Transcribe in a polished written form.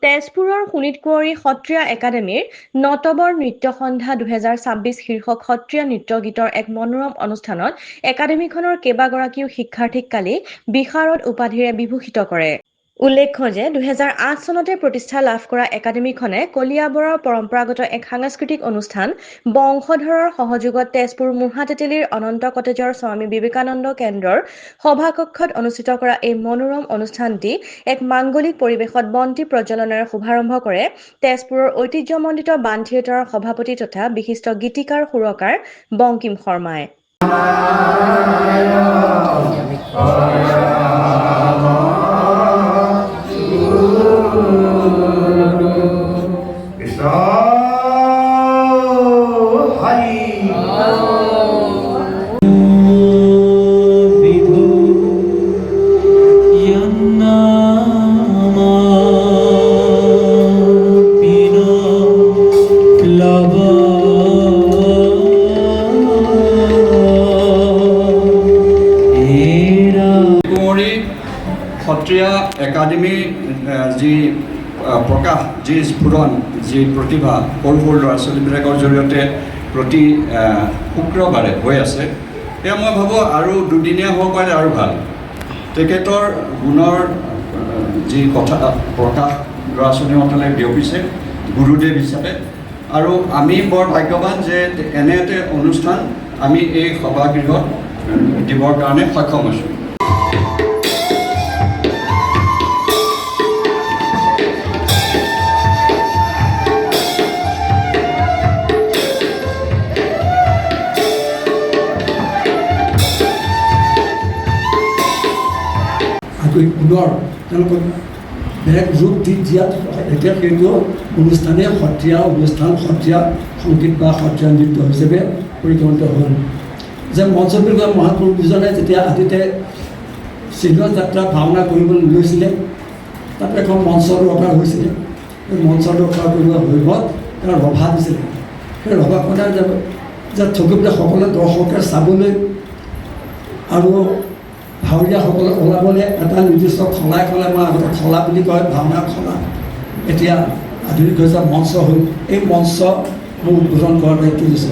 তেজপুৰৰ শোণিতকুঁৱৰী সত্ৰীয়া একাডেমীৰ নটবৰ নৃত্য সন্ধ্যা 2026 শীৰ্ষক সত্ৰীয়া নৃত্য গীতৰ এক মনোৰম অনুষ্ঠানত একাডেমীখনৰ কেইবাগৰাকীও শিক্ষাৰ্থীক কালি বিশাৰদ উপাধিৰে বিভূষিত কৰে। উল্লেখ্য যে 2008 চনতে প্ৰতিষ্ঠা লাভ কৰা একাডেমীখনে কলিয়াবৰৰ পৰম্পৰাগত এক সাংস্কৃতিক অনুষ্ঠান বংশধৰৰ সহযোগত তেজপুৰ মুঢ়াতেতেলীৰ অনন্ত কটেজৰ স্বামী বিবেকানন্দ কেন্দ্ৰৰ সভাকক্ষত অনুষ্ঠিত কৰা এই মনোৰম অনুষ্ঠানটি এক মাংগলিক পৰিৱেশত বন্তি প্ৰজ্বলনেৰে শুভাৰম্ভ কৰে তেজপুৰৰ ঐতিহ্যমণ্ডিত বাণ থিয়েটাৰৰ সভাপতি তথা বিশিষ্ট গীতিকাৰ সুৰকাৰ বংকিম শৰ্মাই। সত্ৰীয়া একাডেমী যি প্ৰকাশ, যি স্ফুৰণ, যি প্ৰতিভা সৰু সৰু ল'ৰা ছোৱালীবিলাকৰ জৰিয়তে প্ৰতি শুক্ৰবাৰে হৈ আছে, এয়া মই ভাবোঁ আৰু দুদিনীয়া হ'ব পাৰে আৰু ভাল। তেখেতৰ গুণৰ যি কথা প্ৰকাশ ল'ৰা ছোৱালীসকলে বিয়পিছে গুৰুদেৱ হিচাপে, আৰু আমি বৰ ভাগ্যৱান যে এনে এটা অনুষ্ঠান আমি এই সভাগৃহত দিবৰ কাৰণে সক্ষম হৈছোঁ। পুনৰ তেওঁলোকক বেলেগ ৰূপ দি দিয়াত এতিয়া সেইটো অনুষ্ঠানেই সত্ৰীয়া অনুষ্ঠান, সত্ৰীয়া সংগীত বা সত্ৰীয়া নৃত্য হিচাপে পৰিগণিত হ'ল। যে মঞ্চবিল মহাপুৰুষজনে যেতিয়া আদিতে চিহ্ন যাত্ৰা ভাওনা কৰিবলৈ লৈছিলে, তাত এখন মঞ্চৰ দৰকাৰ হৈছিলে। সেই মঞ্চৰ দৰকাৰ কৰিব হৈবত তেওঁ ৰভা দিছিলে। সেই ৰভাখনে যে থকিবলৈ সকলো দৰ্শকে চাবলৈ আৰু ভাৱৰীয়াসকলক ওলাবলৈ এটা নিৰ্দিষ্ট খলা মই আগতে খলা বুলি কয়, ভাওনা খলা, এতিয়া আধুনিক হৈছে মঞ্চ হ'ল। এই মঞ্চ মোৰ উদ্বোধন কৰাৰ দায়িত্ব দিছে।